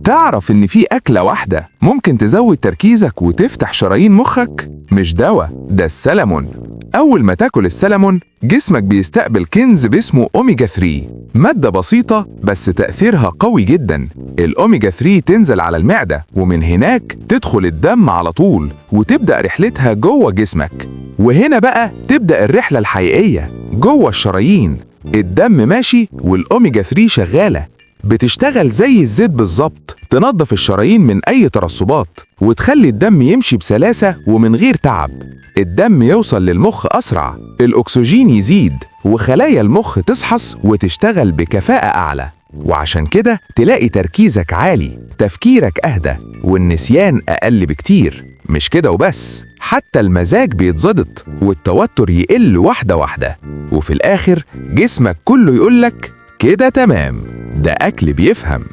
تعرف إن في أكلة واحدة ممكن تزود تركيزك وتفتح شرايين مخك؟ مش دواء، ده السلمون. أول ما تاكل السلمون جسمك بيستقبل كنز باسمه أوميجا 3، مادة بسيطة بس تأثيرها قوي جدا. الأوميجا 3 تنزل على المعدة ومن هناك تدخل الدم على طول وتبدأ رحلتها جوه جسمك. وهنا بقى تبدأ الرحلة الحقيقية جوه الشرايين. الدم ماشي والأوميجا 3 شغالة، بتشتغل زي الزيت بالظبط، تنظف الشرايين من أي ترسبات وتخلي الدم يمشي بسلاسة ومن غير تعب. الدم يوصل للمخ أسرع، الأكسجين يزيد، وخلايا المخ تصحص وتشتغل بكفاءة أعلى. وعشان كده تلاقي تركيزك عالي، تفكيرك أهدى، والنسيان أقل بكتير. مش كده وبس، حتى المزاج بيتظبط والتوتر يقل واحدة واحدة، وفي الآخر جسمك كله يقولك كده تمام. ده أكل بيفهم.